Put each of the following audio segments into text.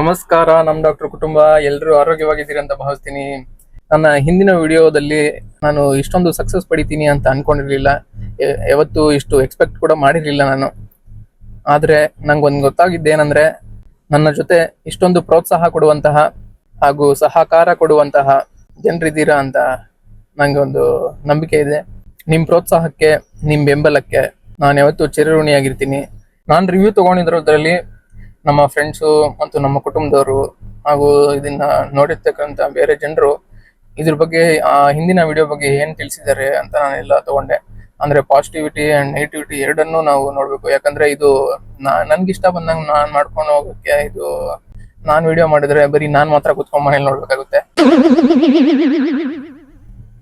ನಮಸ್ಕಾರ. ನಮ್ ಡಾಕ್ಟರ್ ಕುಟುಂಬ ಎಲ್ಲರೂ ಆರೋಗ್ಯವಾಗಿದ್ದೀರಿ ಅಂತ ಭಾವಿಸ್ತೀನಿ. ನನ್ನ ಹಿಂದಿನ ವಿಡಿಯೋದಲ್ಲಿ ನಾನು ಇಷ್ಟೊಂದು ಸಕ್ಸಸ್ ಪಡಿತೀನಿ ಅಂತ ಅನ್ಕೊಂಡಿರ್ಲಿಲ್ಲ. ಯಾವತ್ತು ಇಷ್ಟು ಎಕ್ಸ್ಪೆಕ್ಟ್ ಕೂಡ ಮಾಡಿರ್ಲಿಲ್ಲ ನಾನು. ಆದ್ರೆ ನಂಗೊಂದು ಗೊತ್ತಾಗಿದ್ದೇನೆಂದ್ರೆ, ನನ್ನ ಜೊತೆ ಇಷ್ಟೊಂದು ಪ್ರೋತ್ಸಾಹ ಕೊಡುವಂತಹ ಹಾಗೂ ಸಹಕಾರ ಕೊಡುವಂತಹ ಜನರಿದ್ದೀರಾ ಅಂತ ನಂಗೆ ಒಂದು ನಂಬಿಕೆ ಇದೆ. ನಿಮ್ ಪ್ರೋತ್ಸಾಹಕ್ಕೆ, ನಿಮ್ ಬೆಂಬಲಕ್ಕೆ ನಾನು ಯಾವತ್ತೂ ಚಿರಋಣಿಯಾಗಿರ್ತೀನಿ. ನಾನು ರಿವ್ಯೂ ತಗೊಂಡಿರೋದ್ರಲ್ಲಿ ನಮ್ಮ ಫ್ರೆಂಡ್ಸು ಮತ್ತು ನಮ್ಮ ಕುಟುಂಬದವರು ಹಾಗೂ ಇದನ್ನ ನೋಡಿರ್ತಕ್ಕಂಥ ಬೇರೆ ಜನರು ಇದ್ರ ಬಗ್ಗೆ ಹಿಂದಿನ ವಿಡಿಯೋ ಬಗ್ಗೆ ಏನ್ ತಿಳಿಸಿದ್ದಾರೆ ಅಂತ ನಾನೆಲ್ಲ ತಗೊಂಡೆ. ಅಂದ್ರೆ ಪಾಸಿಟಿವಿಟಿ ಅಂಡ್ ನೆಗೆಟಿವಿಟಿ ಎರಡನ್ನೂ ನಾವು ನೋಡ್ಬೇಕು. ಯಾಕಂದ್ರೆ ಇದು ನನ್ಗೆ ಇಷ್ಟ ಬಂದಂಗೆ ನಾನ್ ಮಾಡ್ಕೊಂಡು ಹೋಗಕ್ಕೆ, ಇದು ನಾನ್ ವಿಡಿಯೋ ಮಾಡಿದ್ರೆ ಬರೀ ನಾನ್ ಮಾತ್ರ ಕುತ್ಕೊಂಡ್ ಮನೇಲಿ ನೋಡ್ಬೇಕಾಗುತ್ತೆ.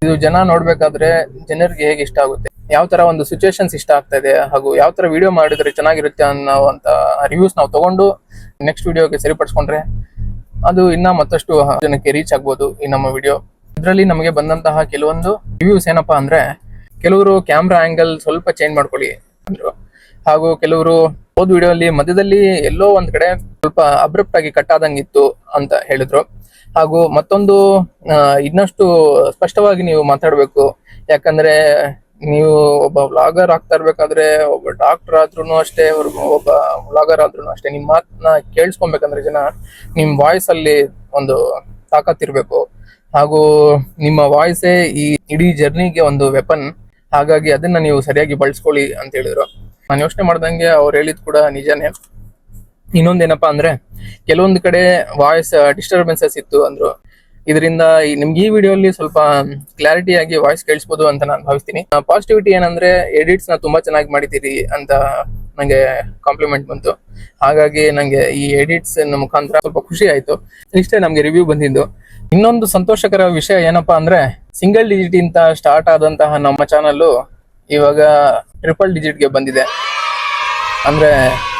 ಇದು ಜನ ನೋಡ್ಬೇಕಾದ್ರೆ ಜನರಿಗೆ ಹೇಗೆ ಇಷ್ಟ ಆಗುತ್ತೆ, ಯಾವ ತರ ಒಂದು ಸಿಚುವೇಶನ್ಸ್ ಇಷ್ಟ ಆಗ್ತಾ ಇದೆ, ಹಾಗೂ ಯಾವ ತರ ವಿಡಿಯೋ ಮಾಡಿದ್ರೆ ಚೆನ್ನಾಗಿರುತ್ತೆ ಅನ್ನೋವಂತ ರಿವ್ಯೂಸ್ ನಾವು ತಗೊಂಡು ನೆಕ್ಸ್ಟ್ ವಿಡಿಯೋಗೆ ಸರಿಪಡಿಸ್ಕೊಂಡ್ರೆ ಅದು ಇನ್ನ ಮತ್ತಷ್ಟು ಜನಕ್ಕೆ ರೀಚ್ ಆಗ್ಬೋದು ಈ ನಮ್ಮ ವಿಡಿಯೋ. ಇದರಲ್ಲಿ ನಮಗೆ ಬಂದಂತಹ ಕೆಲವೊಂದು ರಿವ್ಯೂಸ್ ಏನಪ್ಪಾ ಅಂದ್ರೆ, ಕೆಲವರು ಕ್ಯಾಮ್ರಾ ಆಂಗಲ್ ಸ್ವಲ್ಪ ಚೇಂಜ್ ಮಾಡ್ಕೊಳ್ಳಿ ಅಂದ್ರು, ಹಾಗೂ ಕೆಲವರು ಹೋದ್ ವಿಡಿಯೋ ಅಲ್ಲಿ ಮಧ್ಯದಲ್ಲಿ ಎಲ್ಲೋ ಒಂದ್ ಕಡೆ ಸ್ವಲ್ಪ ಅಬ್ರಪ್ಟ್ ಆಗಿ ಕಟ್ ಆದಂಗಿತ್ತು ಅಂತ ಹೇಳಿದ್ರು. ಹಾಗೂ ಮತ್ತೊಂದು, ಇನ್ನಷ್ಟು ಸ್ಪಷ್ಟವಾಗಿ ನೀವು ಮಾತಾಡ್ಬೇಕು. ಯಾಕಂದ್ರೆ ನೀವು ಒಬ್ಬ ವ್ಲಾಗರ್ ಆಗ್ತಾ ಇರ್ಬೇಕಾದ್ರೆ, ಒಬ್ಬ ಡಾಕ್ಟರ್ ಆದ್ರೂ ಅಷ್ಟೇ, ಒಬ್ಬ ವ್ಲಾಗರ್ ಆದ್ರೂ ಅಷ್ಟೇ, ನಿಮ್ ಮಾತನ್ನ ಕೇಳಿಸ್ಕೊಬೇಕಂದ್ರೆ ಜನ, ನಿಮ್ ವಾಯ್ಸ್ ಅಲ್ಲಿ ಒಂದು ತಾಕತ್ತಿರ್ಬೇಕು. ಹಾಗೂ ನಿಮ್ಮ ವಾಯ್ಸೇ ಈ ಇಡೀ ಜರ್ನಿಗೆ ಒಂದು ವೆಪನ್. ಹಾಗಾಗಿ ಅದನ್ನ ನೀವು ಸರಿಯಾಗಿ ಬಳಸ್ಕೊಳ್ಳಿ ಅಂತ ಹೇಳಿದ್ರು. ನಾನು ಯೋಚನೆ ಮಾಡ್ದಂಗೆ ಅವ್ರು ಹೇಳಿದ್ ಕೂಡ ನಿಜಾನೇ. ಇನ್ನೊಂದೇನಪ್ಪಾ ಅಂದ್ರೆ, ಕೆಲವೊಂದು ಕಡೆ ವಾಯ್ಸ್ ಡಿಸ್ಟರ್ಬೆನ್ಸಸ್ ಇತ್ತು ಅಂದ್ರು. ಇದರಿಂದ ನಿಮ್ಗೆ ಈ ವಿಡಿಯೋ ಅಲ್ಲಿ ಸ್ವಲ್ಪ ಕ್ಲಾರಿಟಿ ಆಗಿ ವಾಯ್ಸ್ ಕೇಳಿಸ್ಬೋದು ಅಂತ ನಾನು ಭಾವಿಸ್ತೀನಿ. ಪಾಸಿಟಿವಿಟಿ ಏನಂದ್ರೆ, ಎಡಿಟ್ಸ್ ನ ತುಂಬಾ ಚೆನ್ನಾಗಿ ಮಾಡಿದ್ದೀರಿ ಅಂತ ನಂಗೆ ಕಾಂಪ್ಲಿಮೆಂಟ್ ಬಂತು. ಹಾಗಾಗಿ ನಂಗೆ ಈ ಎಡಿಟ್ಸ್ ಮುಖಾಂತರ ಸ್ವಲ್ಪ ಖುಷಿ ಆಯ್ತು. ಇಷ್ಟೇ ನಮ್ಗೆ ರಿವ್ಯೂ ಬಂದಿದ್ದು. ಇನ್ನೊಂದು ಸಂತೋಷಕರ ವಿಷಯ ಏನಪ್ಪಾ ಅಂದ್ರೆ, ಸಿಂಗಲ್ ಡಿಜಿಟ್ ಇಂತ ಸ್ಟಾರ್ಟ್ ಆದಂತಹ ನಮ್ಮ ಚಾನಲ್ ಇವಾಗ ಟ್ರಿಪಲ್ ಡಿಜಿಟ್ ಗೆ ಬಂದಿದೆ. ಅಂದ್ರೆ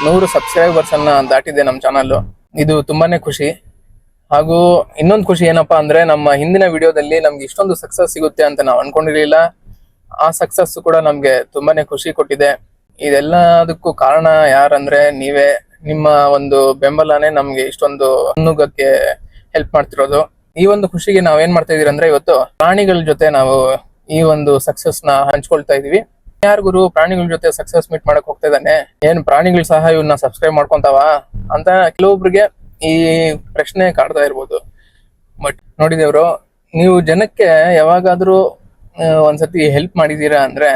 100 ಸಬ್ಸ್ಕ್ರೈಬರ್ಸ್ ಅನ್ನ ದಾಟಿದೆ ನಮ್ಮ ಚಾನಲ್. ಇದು ತುಂಬಾನೇ ಖುಷಿ. ಹಾಗೂ ಇನ್ನೊಂದು ಖುಷಿ ಏನಪ್ಪಾ ಅಂದ್ರೆ, ನಮ್ಮ ಹಿಂದಿನ ವಿಡಿಯೋದಲ್ಲಿ ನಮ್ಗೆ ಇಷ್ಟೊಂದು ಸಕ್ಸಸ್ ಸಿಗುತ್ತೆ ಅಂತ ನಾವು ಅನ್ಕೊಂಡಿರ್ಲಿಲ್ಲ. ಆ ಸಕ್ಸಸ್ ಕೂಡ ನಮ್ಗೆ ತುಂಬಾನೇ ಖುಷಿ ಕೊಟ್ಟಿದೆ. ಇದೆಲ್ಲದಕ್ಕೂ ಕಾರಣ ಯಾರಂದ್ರೆ ನೀವೇ. ನಿಮ್ಮ ಒಂದು ಬೆಂಬಲನೇ ನಮ್ಗೆ ಇಷ್ಟೊಂದು ಮುನ್ನುಗ್ಗಕ್ಕೆ ಹೆಲ್ಪ್ ಮಾಡ್ತಿರೋದು. ಈ ಒಂದು ಖುಷಿಗೆ ನಾವ್ ಏನ್ ಮಾಡ್ತಾ ಇದೀವಿ ಅಂದ್ರೆ, ಇವತ್ತು ಪ್ರಾಣಿಗಳ ಜೊತೆ ನಾವು ಈ ಒಂದು ಸಕ್ಸಸ್ ನ ಹಂಚ್ಕೊಳ್ತಾ ಇದೀವಿ. ಯಾರಿಗೂ ಪ್ರಾಣಿಗಳ ಜೊತೆ ಸಕ್ಸಸ್ ಮೀಟ್ ಮಾಡಕ್ ಹೋಗ್ತಾ ಇದ್ದಾನೆ, ಏನ್ ಪ್ರಾಣಿಗಳು ಸಹ ಇವನ್ನ ಸಬ್ಸ್ಕ್ರೈಬ್ ಮಾಡ್ಕೊಂತಾವ ಅಂತ ಕೆಲವೊಬ್ರಿಗೆ ಈ ಪ್ರಶ್ನೆ ಕಾಡ್ತಾ ಇರ್ಬೋದು. ಬಟ್ ನೋಡಿದೇವ್ರು, ನೀವು ಜನಕ್ಕೆ ಯಾವಾಗಾದ್ರೂ ಒಂದ್ಸತಿ ಹೆಲ್ಪ್ ಮಾಡಿದೀರಾ ಅಂದ್ರೆ,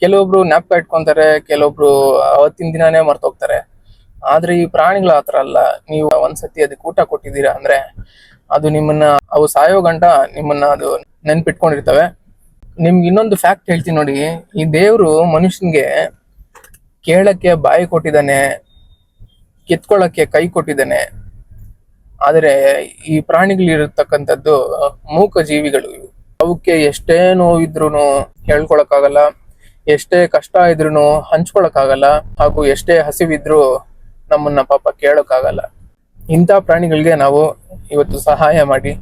ಕೆಲವೊಬ್ರು ಜ್ಞಾಪಕ ಇಟ್ಕೊಂತಾರೆ, ಕೆಲವೊಬ್ರು ಅವತ್ತಿನ ದಿನಾನೇ ಮರ್ತೋಗ್ತಾರೆ. ಆದ್ರೆ ಈ ಪ್ರಾಣಿಗಳು ಆತರ ಅಲ್ಲ. ನೀವು ಒಂದ್ಸತಿ ಅದಕ್ಕೆ ಊಟ ಕೊಟ್ಟಿದ್ದೀರಾ ಅಂದ್ರೆ, ಅದು ನಿಮ್ಮನ್ನ, ಅವು ಸಾಯೋ ಗಂಟ ನಿಮ್ಮನ್ನ ಅದು ನೆನ್ಪಿಟ್ಕೊಂಡಿರ್ತವೆ. ನಿಮ್ಗೆ ಇನ್ನೊಂದು ಫ್ಯಾಕ್ಟ್ ಹೇಳ್ತೀನಿ ನೋಡಿ. ಈ ದೇವ್ರು ಮನುಷ್ಯನ್ಗೆ ಕೇಳಕ್ಕೆ ಬಾಯಿ ಕೊಟ್ಟಿದ್ದಾನೆ, ಕಿತ್ಕೊಳ್ಳಕ್ಕೆ ಕೈ ಕೊಟ್ಟಿದ್ದಾನೆ. ಆದ್ರೆ ಈ ಪ್ರಾಣಿಗಳಿರತಕ್ಕಂಥದ್ದು ಮೂಕ ಜೀವಿಗಳು. ಅವಕ್ಕೆ ಎಷ್ಟೇ ನೋವಿದ್ರುನು ಹೇಳ್ಕೊಳಕ್ಕಾಗಲ್ಲ, ಎಷ್ಟೇ ಕಷ್ಟ ಇದ್ರುನು ಹಂಚ್ಕೊಳಕ್ಕಾಗಲ್ಲ, ಹಾಗೂ ಎಷ್ಟೇ ಹಸಿವಿದ್ರು ನಮ್ಮನ್ನ ಪಾಪ ಕೇಳೋಕ್ಕಾಗಲ್ಲ. ಇಂಥ ಪ್ರಾಣಿಗಳಿಗೆ ನಾವು ಇವತ್ತು ಸಹಾಯ ಮಾಡಿ,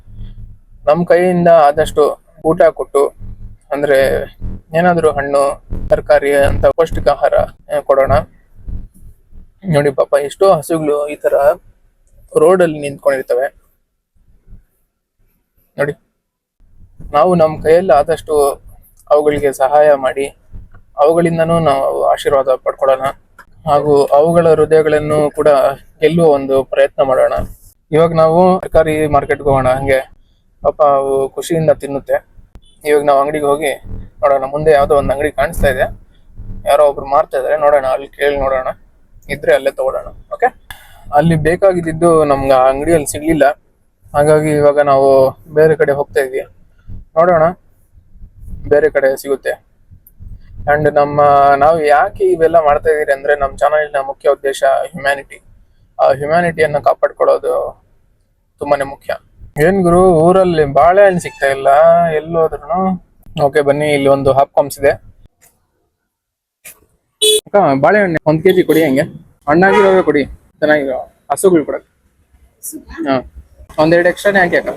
ನಮ್ಮ ಕೈಯಿಂದ ಆದಷ್ಟು ಊಟ ಕೊಟ್ಟು, ಅಂದ್ರೆ ಏನಾದ್ರು ಹಣ್ಣು ತರಕಾರಿ ಅಂತ ಪೌಷ್ಟಿಕ ಆಹಾರ ಕೊಡೋಣ. ನೋಡಿ ಪಾಪ ಎಷ್ಟೋ ಹಸುಗಳು ಈ ತರ ರೋಡಲ್ಲಿ ನಿಂತ್ಕೊಂಡಿರ್ತವೆ. ನೋಡಿ, ನಾವು ನಮ್ಮ ಕೈಯಲ್ಲಿ ಆದಷ್ಟು ಅವುಗಳಿಗೆ ಸಹಾಯ ಮಾಡಿ, ಅವುಗಳಿಂದನೂ ನಾವು ಆಶೀರ್ವಾದ ಪಡ್ಕೊಳ್ಳೋಣ. ಹಾಗೂ ಅವುಗಳ ಹೃದಯಗಳನ್ನು ಕೂಡ ಗೆಲ್ಲುವ ಒಂದು ಪ್ರಯತ್ನ ಮಾಡೋಣ. ಇವಾಗ ನಾವು ತರಕಾರಿ ಮಾರ್ಕೆಟ್ಗೆ ಹೋಗೋಣ, ಹಂಗೆ ಪಾಪ ಅವು ಖುಷಿಯಿಂದ ತಿನ್ನುತ್ತೆ. ಇವಾಗ ನಾವು ಅಂಗಡಿಗೆ ಹೋಗಿ ನೋಡೋಣ. ಮುಂದೆ ಯಾವ್ದೋ ಒಂದು ಅಂಗಡಿ ಕಾಣಿಸ್ತಾ ಇದೆ, ಯಾರೋ ಒಬ್ರು ಮಾರ್ತಾ ಇದಾರೆ, ನೋಡೋಣ, ಅಲ್ಲಿ ಕೇಳಿ ನೋಡೋಣ, ಇದ್ರೆ ಅಲ್ಲೇ ತಗೊಳ್ಳೋಣ. ಓಕೆ, ಅಲ್ಲಿ ಬೇಕಾಗಿದ್ದು ನಮ್ಗೆ ಆ ಅಂಗಡಿಯಲ್ಲಿ ಸಿಗ್ಲಿಲ್ಲ. ಹಾಗಾಗಿ ಇವಾಗ ನಾವು ಬೇರೆ ಕಡೆ ಹೋಗ್ತಾ ಇದ್ವಿ, ನೋಡೋಣ ಬೇರೆ ಕಡೆ ಸಿಗುತ್ತೆ. ಅಂಡ್ ನಾವು ಯಾಕೆ ಇವೆಲ್ಲ ಮಾಡ್ತಾ ಇದೀರಿ ಅಂದ್ರೆ, ನಮ್ಮ ಚಾನಲ್ನ ಮುಖ್ಯ ಉದ್ದೇಶ ಹ್ಯುಮ್ಯಾನಿಟಿ. ಆ ಹ್ಯುಮ್ಯಾನಿಟಿಯನ್ನು ಕಾಪಾಡ್ಕೊಳ್ಳೋದು ತುಂಬಾನೇ ಮುಖ್ಯ. ಏನ್ ಗುರು, ಊರಲ್ಲಿ ಬಾಳೆಹಣ್ಣು ಸಿಗ್ತಾ ಇಲ್ಲ ಎಲ್ಲೋದ್ರೂ? ಓಕೆ ಬನ್ನಿ, ಇಲ್ಲಿ ಒಂದು ಹಾಪ್ಕಾಮ್ಸ್ ಇದೆ. ಬಾಳೆಹಣ್ಣು 1 kg ಕೊಡಿ. ಹಂಗೆ ಹಣ್ಣಾಗಿರೋವೇ ಕೊಡಿ, ಚೆನ್ನಾಗಿರೋ ಹಸುಗಳು ಕೊಡಕ್ಕೆ. ಹಾ, 1-2 ಎಕ್ಸ್ಟ್ರಾನೇ ಹಾಕಿ ಅಕ್ಕ.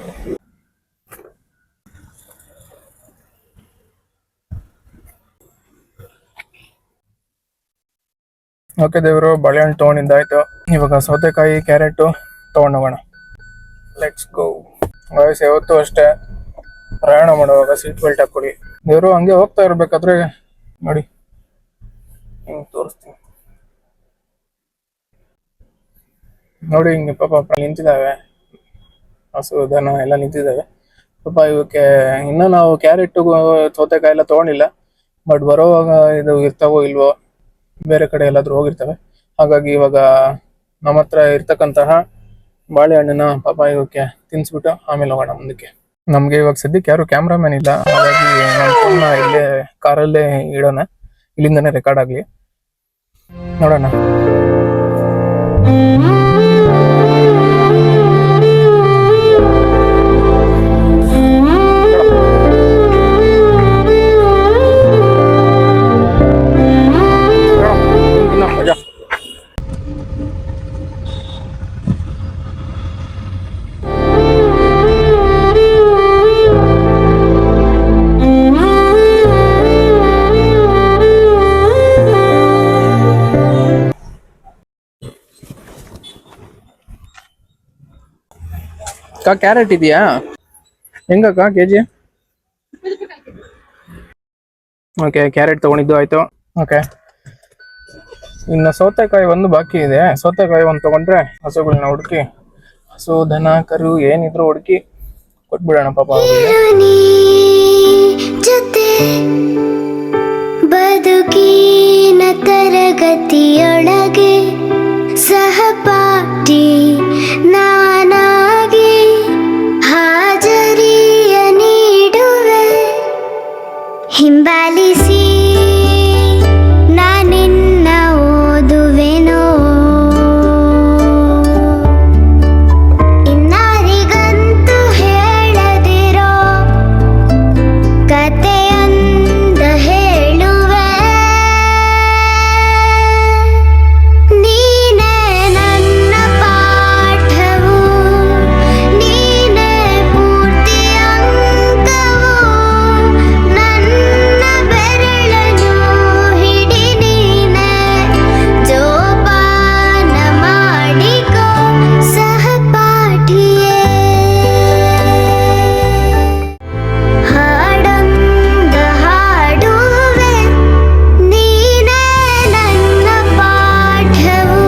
ಓಕೆ ದೇವರು, ಬಾಳೆಹಣ್ಣು ತಗೊಂಡಿದ್ದಾಯ್ತು. ಇವಾಗ ಸೌತೆಕಾಯಿ, ಕ್ಯಾರೆಟ್ ತಗೊಂಡೋಗೋಣ. Let's go. ವಯಸ್ಸು ಯಾವತ್ತೂ ಅಷ್ಟೇ, ಪ್ರಯಾಣ ಮಾಡುವಾಗ ಸೀಟ್ ಬೆಲ್ಟ್ ಹಾಕೊಳ್ಳಿ. ದೇವರು ಹಂಗೆ ಹೋಗ್ತಾ ಇರ್ಬೇಕಾದ್ರೆ ನೋಡಿ ಹಿಂಗೆ ತೋರಿಸ್ತೀನಿ ನೋಡಿ, ಹಿಂಗೆ ಪಾಪ ನಿಂತಿದ್ದಾವೆ, ಹಸು ದನ ಎಲ್ಲ ನಿಂತಿದ್ದಾವೆ ಪಾಪ. ಇವಕ್ಕೆ ಇನ್ನೂ ನಾವು ಕ್ಯಾರೆಟ್ ಸೌತೆಕಾಯಿ ಎಲ್ಲ ತೊಗೊಂಡಿಲ್ಲ, ಬಟ್ ಬರೋವಾಗ ಇದು ಇರ್ತಾವೋ ಇಲ್ವೋ, ಬೇರೆ ಕಡೆ ಎಲ್ಲಾದ್ರೂ ಹೋಗಿರ್ತವೆ. ಹಾಗಾಗಿ ಇವಾಗ ನಮ್ಮ ಹತ್ರ ಇರ್ತಕ್ಕಂತಹ ಬಾಳೆಹಣ್ಣನ್ನ ಪಾಪ ಇವಕ್ಕೆ ತಿನ್ಸ್ಬಿಟ್ಟು ಆಮೇಲೆ ಹೋಗೋಣ ಮುಂದಕ್ಕೆ. ನಮ್ಗೆ ಇವಾಗ ಸದ್ಯಕ್ಕೆ ಯಾರು ಕ್ಯಾಮ್ರಾಮನ್ ಇಲ್ಲ, ಹಾಗಾಗಿ ನಮ್ಮ ಫೋನ್ನ ಇಲ್ಲೇ ಕಾರಲ್ಲೇ ಇಡೋಣ, ಇಲ್ಲಿಂದನೇ ರೆಕಾರ್ಡ್ ಆಗ್ಲಿ. ನೋಡೋಣ. ಕ್ಯಾರೆಟ್ ಇದೆಯಾ? ಹೆಂಗಕ್ಕ ಕೆಜಿ? ಓಕೆ, ಕ್ಯಾರೆಟ್ ತಗೊಂಡಿದ್ದು ಆಯ್ತು. ಓಕೆ, ಇನ್ನು ಸೌತೆಕಾಯಿ ಒಂದು ಬಾಕಿ ಇದೆ. ಸೌತೆಕಾಯಿ ಒಂದು ತಗೊಂಡ್ರೆ ಹಸುಗಳನ್ನ ಹುಡುಕಿ, ಹಸು ದನ ಕರು ಏನಿದ್ರು ಹುಡುಕಿ ಕೊಟ್ಬಿಡೋಣ ಪಾಪ ಜೊತೆ ಬದುಕಿನ ತರಗತಿಯೊಳಗೆ ಸಹಪಾಠಿ ನಾನಾಗಿ ಹಾಜರಿಯ ನೀಡುವೆ, ಹಿಂಬಾಲಿಸಿ ನಾನಿನ್ನ ಓದುವೆನೋ, ಇನ್ನಾರಿಗಂತೂ ಹೇಳದಿರೋ ಕತೆಯೊಂದ ಹೇಳುವೆ, ನೀನೇ ನನ್ನ ಪಾಠವು, ನೀನೇ ಪೂರ್ತಿ ಅಂಕವು, ನನ್ನ ಬೆರಳನ್ನು ಹಿಡಿ ನೀನೆ ಜೋಪಾನ ಮಾಡಿಕೋ ಸಹಪಾಠಿಯೇ. ಹಾಡೊಂದ ಹಾಡುವೆ, ನೀನೇ ನನ್ನ ಪಾಠವು,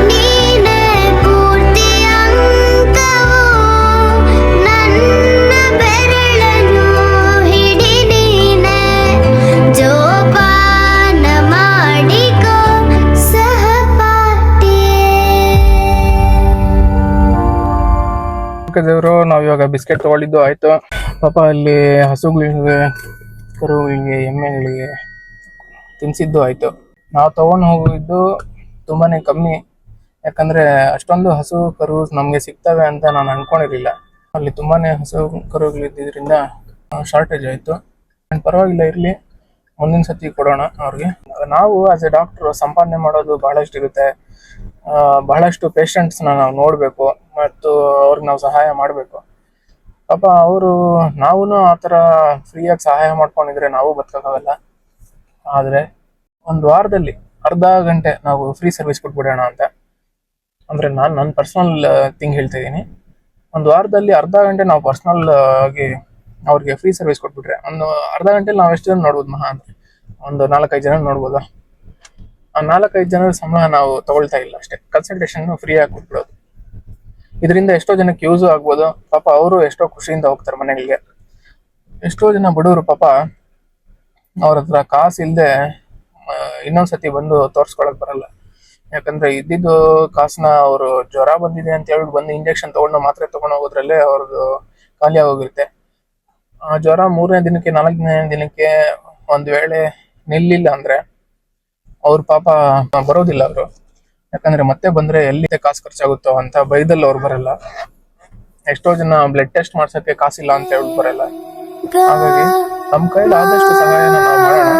ನೀನೇ ಪೂರ್ತಿ ಅಂಕವು, ನನ್ನ ಬೆರಳನ್ನು ಹಿಡಿ ನೀನೆ ಜೋಪಾನ ಮಾಡಿಕೋ ಸಹಪಾಠಿಯೇ. ದೇವರು. ನಾವು ಇವಾಗ ಬಿಸ್ಕೆಟ್ ತಗೊಂಡಿದ್ದು ಆಯ್ತು ಪಾಪ. ಅಲ್ಲಿ ಹಸುಗಳಿಗೆ ಕರುಗಳಿಗೆ ಎಮ್ಮೆಗಳಿಗೆ ತಿನ್ಸಿದ್ದು ಆಯ್ತು. ನಾವು ತಗೊಂಡು ಹೋಗಿದ್ದು ತುಂಬಾನೇ ಕಮ್ಮಿ, ಯಾಕಂದ್ರೆ ಅಷ್ಟೊಂದು ಹಸು ಕರು ನಮ್ಗೆ ಸಿಗ್ತವೆ ಅಂತ ನಾನು ಅನ್ಕೊಂಡಿರ್ಲಿಲ್ಲ. ಅಲ್ಲಿ ತುಂಬಾನೇ ಹಸು ಕರುಗಳಿದ್ದರಿಂದ ಶಾರ್ಟೇಜ್ ಆಯ್ತು. ಪರವಾಗಿಲ್ಲ, ಇರ್ಲಿ, ಮುಂದಿನ ಸತಿ ಕೊಡೋಣ ಅವ್ರಿಗೆ. ನಾವು ಆಸ್ ಎ ಡಾಕ್ಟರ್ ಸಂಪಾದನೆ ಮಾಡೋದು ಬಹಳಷ್ಟು ಇರುತ್ತೆ. ಬಹಳಷ್ಟು ಪೇಷಂಟ್ಸ್ನ ನಾವು ನೋಡಬೇಕು ಮತ್ತು ಅವ್ರಿಗೆ ನಾವು ಸಹಾಯ ಮಾಡಬೇಕು. ಪಾಪ ಅವರು ನಾವು ಆ ಥರ ಫ್ರೀಯಾಗಿ ಸಹಾಯ ಮಾಡ್ಕೊಂಡಿದ್ರೆ ನಾವು ಬದುಕೋಕ್ಕಾಗಲ್ಲ. ಆದರೆ ಒಂದು ವಾರದಲ್ಲಿ ಅರ್ಧ ಗಂಟೆ ನಾವು ಫ್ರೀ ಸರ್ವಿಸ್ ಕೊಟ್ಬಿಡೋಣ ಅಂತ, ಅಂದರೆ ನಾನು ನನ್ನ ಪರ್ಸ್ನಲ್ ಥಿಂಗ್ ಹೇಳ್ತಾ ಇದ್ದೀನಿ. ಒಂದು ವಾರದಲ್ಲಿ ಅರ್ಧ ಗಂಟೆ ನಾವು ಪರ್ಸ್ನಲ್ ಆಗಿ ಅವ್ರಿಗೆ ಫ್ರೀ ಸರ್ವಿಸ್ ಕೊಟ್ಬಿಟ್ರೆ, ಒಂದು ಅರ್ಧ ಗಂಟೆಲಿ ನಾವು ಎಷ್ಟು ಜನ ನೋಡ್ಬೋದು? ಮಹಾ ಅಂದರೆ ಒಂದು 4-5 ಜನ ನೋಡ್ಬೋದಾ? ಆ 4-5 ಜನರ ಸಂಬಳ ನಾವು ತಗೊಳ್ತಾ ಇಲ್ಲ ಅಷ್ಟೇ. ಕನ್ಸಲ್ಟೇಷನ್ ಫ್ರೀ ಆಗಿ ಕೊಟ್ಬಿಡೋದು, ಇದರಿಂದ ಎಷ್ಟೋ ಜನಕ್ಕೆ ಯೂಸು ಆಗ್ಬೋದು. ಪಾಪ ಅವರು ಎಷ್ಟೋ ಖುಷಿಯಿಂದ ಹೋಗ್ತಾರೆ ಮನೆಗಳಿಗೆ. ಎಷ್ಟೋ ಜನ ಬಡವರು ಪಾಪ ಅವ್ರ ಹತ್ರ ಕಾಸು ಇಲ್ಲದೆ ಇನ್ನೊಂದ್ಸತಿ ಬಂದು ತೋರ್ಸ್ಕೊಳಕ್ ಬರಲ್ಲ. ಯಾಕಂದ್ರೆ ಇದ್ದಿದ್ದು ಕಾಸನ್ನ ಅವರು ಜ್ವರ ಬಂದಿದೆ ಅಂತ ಹೇಳ್ಬಿಟ್ಟು ಬಂದು ಇಂಜೆಕ್ಷನ್ ತಗೊಂಡು ಮಾತ್ರೆ ತಗೊಂಡು ಹೋಗೋದ್ರಲ್ಲೇ ಅವ್ರದ್ದು ಖಾಲಿ ಆಗೋಗಿರುತ್ತೆ. ಆ ಜ್ವರ 3ನೇ ದಿನಕ್ಕೆ 4ನೇ ದಿನಕ್ಕೆ ಒಂದ್ ವೇಳೆ ನಿಲ್ಲಿಲ್ಲ ಅಂದ್ರೆ ಅವ್ರ ಪಾಪ ಬರೋದಿಲ್ಲ ಅವರು. ಯಾಕಂದ್ರೆ ಮತ್ತೆ ಬಂದ್ರೆ ಎಲ್ಲಿ ಕಾಸು ಖರ್ಚಾಗುತ್ತೋ ಅಂತ ಭಯದಲ್ಲಿ ಅವ್ರು ಬರಲ್ಲ. ಎಷ್ಟೋ ಜನ ಬ್ಲಡ್ ಟೆಸ್ಟ್ ಮಾಡ್ಸಕ್ಕೆ ಕಾಸಿಲ್ಲ ಅಂತ ಹೇಳ್ಬಿಟ್ಟು ಬರಲ್ಲ. ಹಾಗಾಗಿ ನಮ್ಮ ಕೈಲಿ ಆದಷ್ಟು ಸಹಾಯನ ನಾವು ಮಾಡೋಣ.